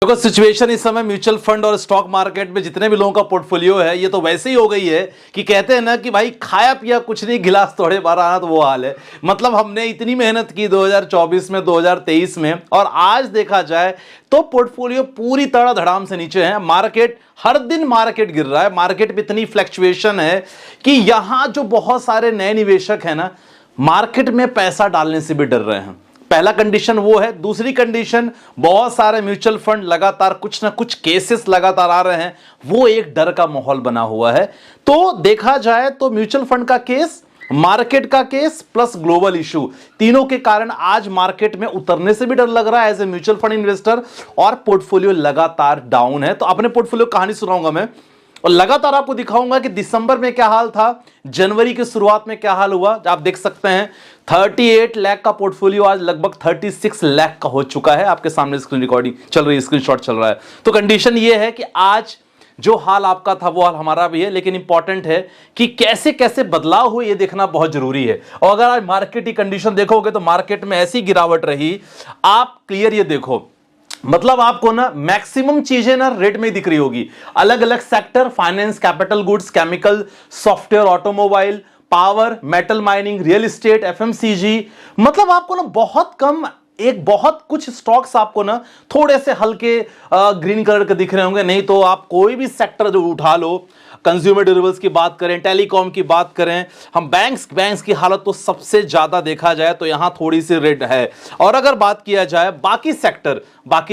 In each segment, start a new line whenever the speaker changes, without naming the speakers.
देखो सिचुएशन इस समय म्यूचुअल फंड और स्टॉक मार्केट में जितने भी लोगों का पोर्टफोलियो है ये तो वैसे ही हो गई है कि कहते हैं ना कि भाई खाया पिया कुछ नहीं, गिलास थोड़े बार आना, तो वो हाल है। मतलब हमने इतनी मेहनत की 2024 में, 2023 में, और आज देखा जाए तो पोर्टफोलियो पूरी तरह धड़ाम से नीचे है। मार्केट हर दिन मार्केट गिर रहा है, मार्केट में इतनी फ्लक्चुएशन है कि यहां जो बहुत सारे नए निवेशक हैं ना, मार्केट में पैसा डालने से भी डर रहे हैं। पहला कंडीशन वो है। दूसरी कंडीशन, बहुत सारे म्यूचुअल फंड लगातार कुछ ना कुछ केसेस लगातार आ रहे हैं, वो एक डर का माहौल बना हुआ है। तो देखा जाए तो म्यूचुअल फंड का केस, मार्केट का केस प्लस ग्लोबल इशू, तीनों के कारण आज मार्केट में उतरने से भी डर लग रहा है as a mutual fund investor, और पोर्टफोलियो लगातार डाउन है। तो अपने पोर्टफोलियो कहानी सुनाऊंगा मैं, और लगातार आपको दिखाऊंगा कि दिसंबर में क्या हाल था, जनवरी की शुरुआत में क्या हाल हुआ। आप देख सकते हैं 38 लाख का पोर्टफोलियो आज लगभग 36 लाख का हो चुका है। आपके सामने स्क्रीन रिकॉर्डिंग चल रही है, स्क्रीनशॉट चल रहा है। तो कंडीशन ये है कि आज जो हाल आपका था वो हाल हमारा भी है, लेकिन इंपॉर्टेंट है कि कैसे कैसे बदलाव हुए ये देखना बहुत जरूरी है। और अगर आज मार्केट की कंडीशन देखोगे तो मार्केट में ऐसी गिरावट रही, आप क्लियर ये देखो, मतलब आपको ना मैक्सिमम चीजें ना रेट में दिख रही होगी। अलग अलग sector, finance, capital goods, chemical, software, automobile, power, metal mining, real estate, FMCG, मतलब आपको ना बहुत कम, एक बहुत कुछ स्टॉक्स आपको ना थोड़े से हल्के ग्रीन कलर के दिख रहे होंगे। नहीं तो आप कोई भी सेक्टर जो उठा लो, कंज्यूमर ड्यूरेबल्स की बात करें, टेलीकॉम की बात करें, हम बैंक्स की हालत तो सबसे ज्यादा देखा जाए तो यहां थोड़ी सी रेड है। और अगर बात किया जाए बाकी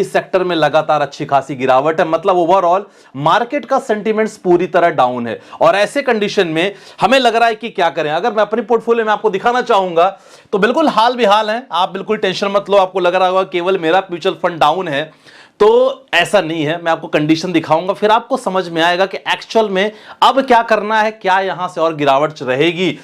सेक्टर में लगातार अच्छी खासी गिरावट है। मतलब ओवरऑल मार्केट का सेंटीमेंट्स पूरी तरह डाउन है। और ऐसे कंडीशन में हमें लग रहा है कि क्या करें। अगर मैं अपनी पोर्टफोलियो में आपको दिखाना चाहूंगा तो बिल्कुल हाल बेहाल है, आप बिल्कुल टेंशन मत लो। आपको लग रहा होगा केवल मेरा म्यूचुअल फंड डाउन है, तो ऐसा नहीं है। मैं आपको कंडीशन दिखाऊंगा, फिर आपको समझ में आएगा कि एक्चुअल में अब क्या करना है, क्या यहां से और गिरावट रहेगी।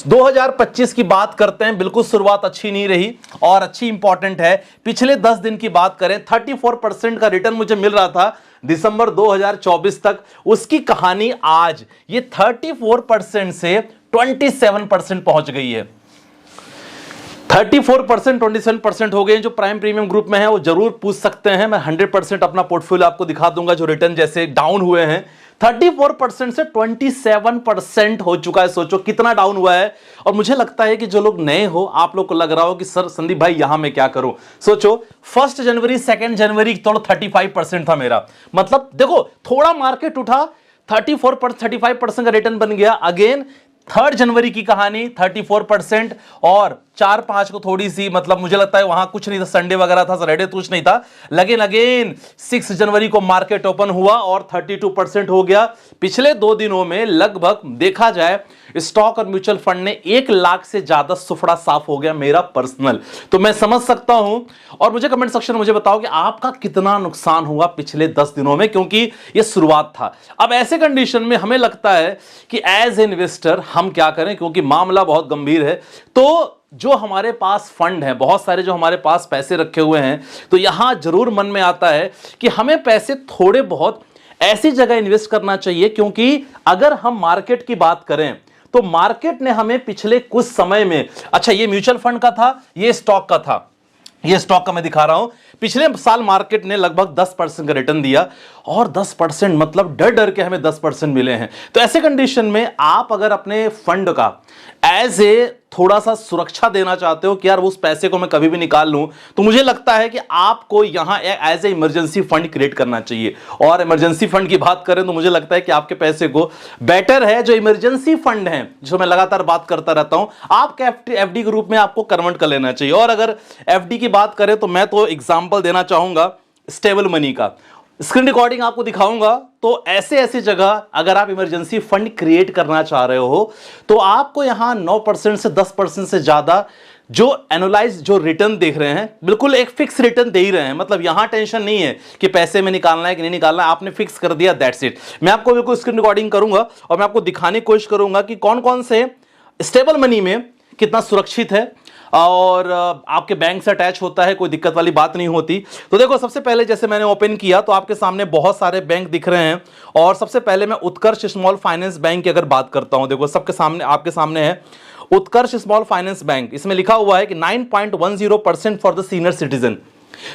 2025 की बात करते हैं, बिल्कुल शुरुआत अच्छी नहीं रही और अच्छी इंपॉर्टेंट है। पिछले 10 दिन की बात करें, 34% का रिटर्न मुझे मिल रहा था दिसंबर 2024 तक। उसकी कहानी आज ये 34% से 27% पहुंच गई है। 34% 27% हो गए। जो प्राइम प्रीमियम ग्रुप में है वो जरूर पूछ सकते हैं, मैं 100% अपना पोर्टफोलियो आपको दिखा दूंगा जो रिटर्न जैसे डाउन हुए हैं। 34% से 27% हो चुका है। सोचो कितना डाउन हुआ है। और मुझे लगता है कि जो लोग नए हो, आप लोग को लग रहा हो कि सर संदीप भाई यहां मैं क्या करूं। सोचो 1 जनवरी 2 जनवरी तो 35% था मेरा। मतलब देखो थोड़ा मार्केट उठा, 35% का रिटर्न बन गया। अगेन 3 जनवरी की कहानी 34%, और 4-5 को थोड़ी सी, मतलब मुझे लगता है वहां कुछ नहीं था, संडे वगैरह था, सैटरडे कुछ नहीं था। लेकिन अगेन 6 जनवरी को मार्केट ओपन हुआ और 32% हो गया। पिछले 2 दिनों में लगभग देखा जाए स्टॉक और म्यूचुअल फंड ने 1 लाख से ज्यादा सुफड़ा साफ हो गया मेरा पर्सनल। तो मैं समझ सकता हूं। और मुझे कमेंट सेक्शन में मुझे बताओ कि आपका कितना नुकसान हुआ पिछले 10 दिनों में, क्योंकि यह शुरुआत था। अब ऐसे कंडीशन में हमें लगता है कि एज ए इन्वेस्टर हम क्या करें, क्योंकि मामला बहुत गंभीर है। तो जो हमारे पास फंड है, बहुत सारे जो हमारे पास पैसे रखे हुए हैं, तो यहां जरूर मन में आता है कि हमें पैसे थोड़े बहुत ऐसी जगह इन्वेस्ट करना चाहिए। क्योंकि अगर हम मार्केट की बात करें तो मार्केट ने हमें पिछले कुछ समय में, अच्छा ये म्यूचुअल फंड का था, ये स्टॉक का था, ये स्टॉक का मैं दिखा रहा हूं। पिछले साल मार्केट ने लगभग 10% का रिटर्न दिया, और 10% मतलब डर डर के हमें 10% मिले हैं। तो ऐसे कंडीशन में आप अगर अपने फंड का एज ए थोड़ा सा सुरक्षा देना चाहते हो कि यार उस पैसे को मैं कभी भी निकाल लूं, तो मुझे लगता है कि आपको यहां as a emergency fund create करना चाहिए। और इमरजेंसी फंड की बात करें तो मुझे लगता है कि आपके पैसे को बेटर है जो इमरजेंसी फंड है, जो मैं लगातार बात करता रहता हूं, आपके एफडी के रूप में आपको कन्वर्ट कर लेना चाहिए। और अगर एफडी की बात करें तो मैं तो एग्जांपल देना चाहूंगा स्टेबल मनी का। स्क्रीन रिकॉर्डिंग आपको दिखाऊंगा। तो ऐसे जगह अगर आप इमरजेंसी फंड क्रिएट करना चाह रहे हो तो आपको यहां 9% से 10% से ज्यादा जो एनुलाइज जो रिटर्न देख रहे हैं, बिल्कुल एक फिक्स रिटर्न दे ही रहे हैं। मतलब यहां टेंशन नहीं है कि पैसे में निकालना है कि नहीं निकालना है, आपने फिक्स कर दिया, दैट्स इट। मैं आपको बिल्कुल स्क्रीन रिकॉर्डिंग करूंगा और मैं आपको दिखाने की कोशिश करूंगा कि कौन कौन से स्टेबल मनी में कितना सुरक्षित है और आपके बैंक से अटैच होता है, कोई दिक्कत वाली बात नहीं होती। तो देखो सबसे पहले जैसे मैंने ओपन किया तो आपके सामने बहुत सारे बैंक दिख रहे हैं, और सबसे पहले मैं उत्कर्ष स्मॉल फाइनेंस बैंक की अगर बात करता हूं, देखो सबके सामने आपके सामने है उत्कर्ष स्मॉल फाइनेंस बैंक। इसमें लिखा हुआ है कि 9.10% फॉर द सीनियर सिटीजन।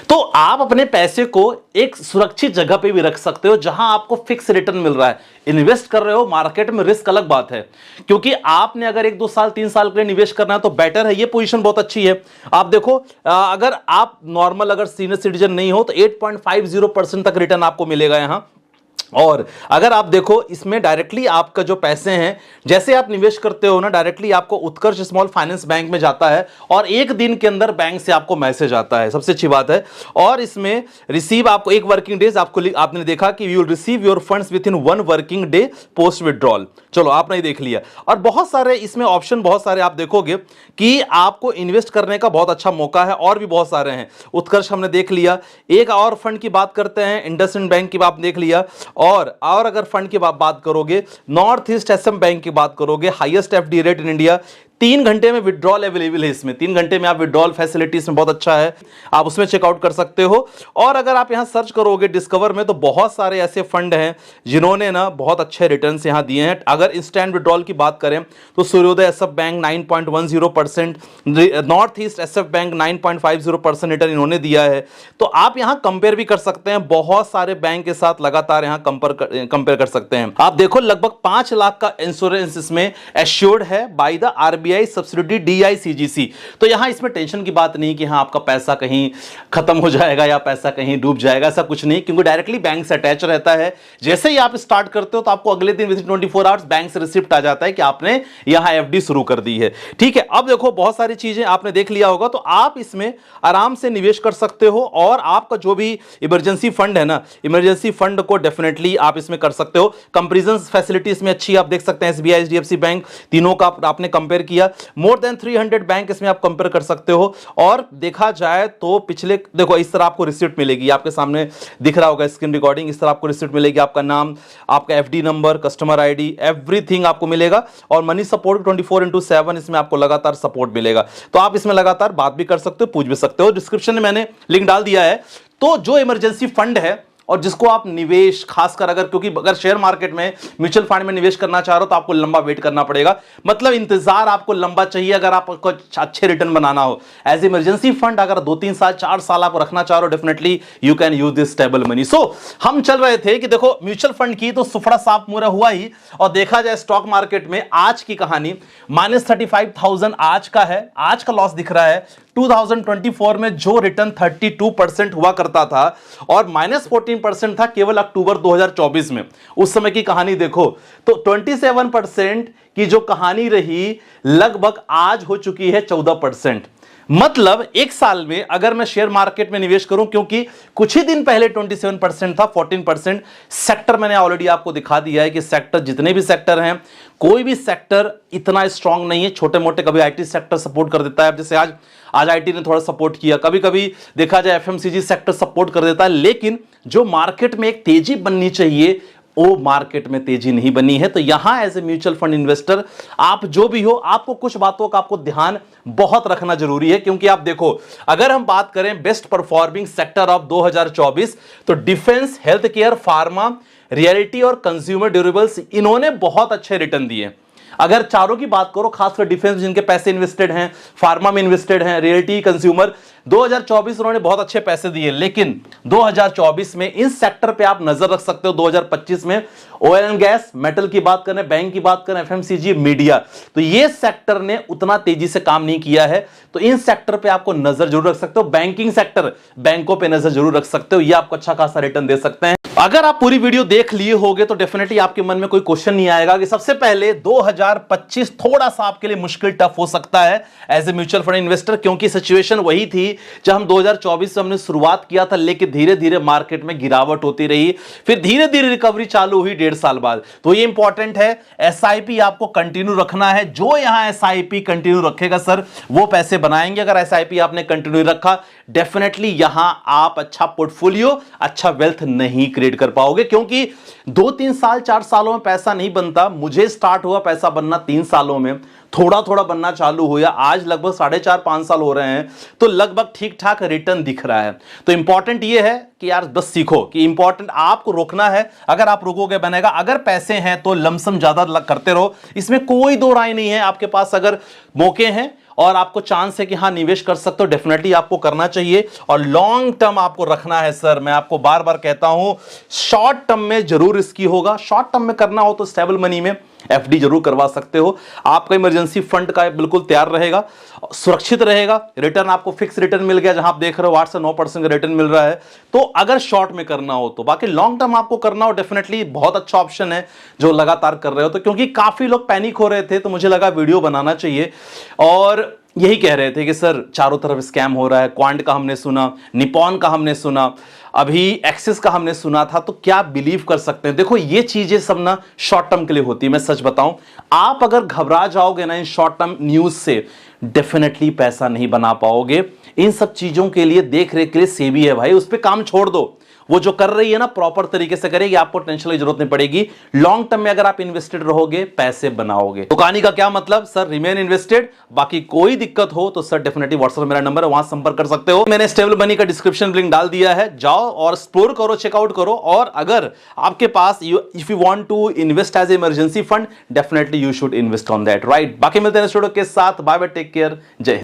तो आप अपने पैसे को एक सुरक्षित जगह पे भी रख सकते हो जहां आपको फिक्स रिटर्न मिल रहा है। इन्वेस्ट कर रहे हो मार्केट में, रिस्क अलग बात है, क्योंकि आपने अगर 1-2 साल 3 साल के लिए निवेश करना है तो बेटर है, ये पोजीशन बहुत अच्छी है। आप देखो, अगर आप नॉर्मल अगर सीनियर सिटीजन नहीं हो तो 8.50% तक रिटर्न आपको मिलेगा यहां। और अगर आप देखो इसमें डायरेक्टली आपका जो पैसे हैं, जैसे आप निवेश करते हो ना, डायरेक्टली आपको उत्कर्ष स्मॉल फाइनेंस बैंक में जाता है और एक दिन के अंदर बैंक से आपको मैसेज आता है, सबसे अच्छी बात है। और इसमें रिसीव आपको 1 वर्किंग डेज आपने देखा कि you will receive your funds with in 1 working day post withdrawal. चलो आपने देख लिया। और बहुत सारे इसमें ऑप्शन, बहुत सारे आप देखोगे कि आपको इन्वेस्ट करने का बहुत अच्छा मौका है, और भी बहुत सारे हैं। उत्कर्ष हमने देख लिया। एक और फंड की बात करते हैं, इंडसइंड बैंक की बात देख लिया। और अगर फंड की बात करोगे, नॉर्थ ईस्ट एसएम बैंक की बात करोगे, highest FD rate in India, 3 घंटे में विड्रॉल अवेलेबल है इसमें। 3 घंटे में आप विड्रॉल फैसिलिटी इसमें बहुत अच्छा है, आप उसमें चेकआउट कर सकते हो। और अगर आप यहां सर्च करोगे डिस्कवर में, तो बहुत सारे ऐसे फंड हैं जिन्होंने ना बहुत अच्छे रिटर्न्स यहां दिए हैं। अगर इंस्टेंट विड्रॉल की बात करें तो सूर्योदय SF bank 9.10%, north east SF bank 9.50% return इन्होंने दिया है। तो आप यहां कंपेयर भी कर सकते हैं, बहुत सारे बैंक के साथ लगातार यहां कंपेयर कर सकते हैं। आप देखो लगभग 5 लाख का इंश्योरेंस इसमें एश्योर्ड है by the RBI subsidy DICGC. तो यहां इसमें टेंशन की बात नहीं कि हाँ आपका पैसा कहीं खत्म हो जाएगा या पैसा कहीं डूब जाएगा, ऐसा कुछ नहीं, क्योंकि डायरेक्टली बैंक से अटैच रहता है। जैसे ही आप स्टार्ट करते हो तो आपको अगले दिन विदिन 24 आवर्स बैंक से रिसिप्ट आ जाता है कि आपने यहां एफडी शुरू कर दी है। ठीक है, अब देखो बहुत सारी चीजें आपने देख लिया होगा, तो आप इसमें आराम से निवेश कर सकते हो। और आपका जो भी इमरजेंसी फंड है ना, इमरजेंसी फंड को डेफिनेटली आप इसमें कर सकते हो। कंपैरिजन फैसिलिटी इसमें अच्छी आप देख सकते हैं, एसबीआई, एचडीएफसी बैंक, तीनों का आपने कंपेयर किया। मोर देन 300 बैंक इसमें आप कंपेयर कर सकते हो। और देखा जाए तो पिछले, देखो इस तरह आपको रिसिप्ट मिलेगी, आपके सामने दिख रहा होगा स्क्रीन रिकॉर्डिंग, इस तरह आपको रिसिप्ट मिलेगी, आपका नाम, आपका FD number, customer ID, everything आपको मिलेगा। और मनी सपोर्ट 24/7 इसमें आपको लगातार सपोर्ट मिलेगा। तो आप इसमें लगातार बात भी कर सकते हो, पूछ भी सकते हो। डिस्क्रिप्शन में मैंने लिंक डाल दिया है। तो जो इमरजेंसी फंड है और जिसको आप निवेश खासकर क्योंकि अगर शेयर मार्केट में म्यूचुअल फंड में निवेश करना चाह रहे हो तो आपको लंबा वेट करना पड़ेगा, मतलब इंतजार आपको लंबा चाहिए अगर आपको अच्छे रिटर्न बनाना हो। एज इमरजेंसी फंड अगर 2-3 साल 4 साल आप रखना चाह रहे हो, definitely you can use this stable money. So हम चल रहे थे कि देखो म्यूचुअल फंड की तो सुफड़ा साफ मुहरा हुआ ही, और देखा जाए स्टॉक मार्केट में आज की कहानी -35,000 आज का है, आज का लॉस दिख रहा है। 2024 में जो रिटर्न 32% हुआ करता था और -14% था केवल अक्टूबर 2024 में, उस समय की कहानी देखो तो 27% की जो कहानी रही लगभग आज हो चुकी है 14%। मतलब एक साल में अगर मैं शेयर मार्केट में निवेश करूं, क्योंकि कुछ ही दिन पहले 27% था, 14%। सेक्टर मैंने ऑलरेडी आपको दिखा दिया है कि सेक्टर, जितने भी सेक्टर हैं, कोई भी सेक्टर इतना स्ट्रांग नहीं है। छोटे मोटे कभी आईटी सेक्टर सपोर्ट कर देता है, जैसे आज आईटी ने थोड़ा सपोर्ट किया, कभी कभी देखा जाए एफएमसीजी सेक्टर सपोर्ट कर देता है। लेकिन जो मार्केट में एक तेजी बननी चाहिए वो मार्केट में तेजी नहीं बनी है। तो यहां as a mutual fund investor आप जो भी हो, आपको कुछ बातों का आपको ध्यान बहुत रखना जरूरी है। क्योंकि आप देखो, अगर हम बात करें बेस्ट परफॉर्मिंग सेक्टर ऑफ 2024, तो defence, health care, pharma, reality और कंज्यूमर ड्यूरेबल्स, इन्होंने बहुत अच्छे रिटर्न दिए। अगर चारों की बात करो, खासकर डिफेंस जिनके पैसे इन्वेस्टेड हैं, फार्मा में इन्वेस्टेड हैं, रियलिटी, कंज्यूमर, 2024 उन्होंने बहुत अच्छे पैसे दिए। लेकिन 2024 में इन सेक्टर पे आप नजर रख सकते हो। 2025 में ऑयल एंड गैस, मेटल की बात करें, बैंक की बात करें, एफएमसीजी, मीडिया, तो ये सेक्टर ने उतना तेजी से काम नहीं किया है। तो इन सेक्टर पे आपको नजर जरूर रख सकते हो। बैंकिंग सेक्टर, बैंकों पे नजर जरूर रख सकते हो, ये आपको अच्छा खासा रिटर्न दे सकते हैं। अगर आप पूरी वीडियो देख लिए होगे तो डेफिनेटली आपके मन में कोई क्वेश्चन नहीं आएगा कि सबसे पहले 2025 थोड़ा सा आपके लिए मुश्किल, टफ हो सकता है as a mutual fund investor, क्योंकि सिचुएशन वही थी जब हम 2024 से हमने शुरुआत किया था, लेकिन धीरे धीरे मार्केट में गिरावट होती रही, फिर धीरे धीरे रिकवरी चालू हुई 1.5 साल बाद। तो ये इंपॉर्टेंट है, एसआईपी आपको कंटिन्यू रखना है। जो यहां एसआईपी कंटिन्यू रखेगा सर, वो पैसे बनाएंगे। अगर एसआईपी आपने कंटिन्यू रखा, डेफिनेटली यहां आप अच्छा पोर्टफोलियो, अच्छा वेल्थ नहीं क्रिएट कर पाओगे, क्योंकि 2-3 साल 4 सालों में पैसा नहीं बनता। मुझे स्टार्ट हुआ पैसा बनना 3 सालों में, थोड़ा थोड़ा बनना चालू हुआ, आज लगभग 4.5-5 साल हो रहे हैं, तो लगभग ठीक ठाक रिटर्न दिख रहा है। तो इंपॉर्टेंट ये है कि यार बस सीखो कि इंपॉर्टेंट आपको रोकना है। अगर आप रुकोगे बनेगा। अगर पैसे हैं तो लमसम ज्यादा करते रहो, इसमें कोई दो राय नहीं है। आपके पास अगर मौके हैं और आपको चांस है कि हाँ निवेश कर सकते हो, डेफिनेटली आपको करना चाहिए। और लॉन्ग टर्म आपको रखना है सर, मैं आपको बार बार कहता हूं, शॉर्ट टर्म में जरूर रिस्की होगा। शॉर्ट टर्म में करना हो तो स्टेबल मनी में एफडी जरूर करवा सकते हो। आपका इमरजेंसी फंड का बिल्कुल तैयार रहेगा, सुरक्षित रहेगा, रिटर्न आपको फिक्स रिटर्न मिल गया, जहां आप देख रहे हो 8 से 9% का रिटर्न मिल रहा है। तो अगर शॉर्ट में करना हो तो, बाकी लॉन्ग टर्म आपको करना हो डेफिनेटली बहुत अच्छा ऑप्शन है जो लगातार कर रहे हो। तो क्योंकि काफी लोग पैनिक हो रहे थे तो मुझे लगा वीडियो बनाना चाहिए, और यही कह रहे थे कि सर चारों तरफ स्कैम हो रहा है, क्वांट का हमने सुना, निपॉन का हमने सुना, अभी एक्सिस का हमने सुना था, तो क्या बिलीव कर सकते हैं। देखो ये चीजें सब ना शॉर्ट टर्म के लिए होती है। मैं सच बताऊं, आप अगर घबरा जाओगे ना इन शॉर्ट टर्म न्यूज से, डेफिनेटली पैसा नहीं बना पाओगे। इन सब चीजों के लिए देख रेख के लिए सेबी है भाई, उस पर काम छोड़ दो। वो जो कर रही है ना प्रॉपर तरीके से करेगी, आपको टेंशन की जरूरत नहीं पड़ेगी। लॉन्ग टर्म में अगर आप इन्वेस्टेड रहोगे पैसे बनाओगे। तो कहानी का क्या मतलब, सर रिमेन इन्वेस्टेड। बाकी कोई दिक्कत हो तो सर डेफिनेटली व्हाट्सएप मेरा नंबर है, वहां संपर्क कर सकते हो। मैंने स्टेबल मनी का डिस्क्रिप्शन लिंक डाल दिया है, जाओ और एक्सप्लोर करो, चेकआउट करो। और अगर आपके पास if you want to invest as emergency fund, definitely you should invest on that, right. बाकी मिलते हैं नेक्स्ट वीडियो के साथ, बाय बाय, टेक केयर, जय हिंद।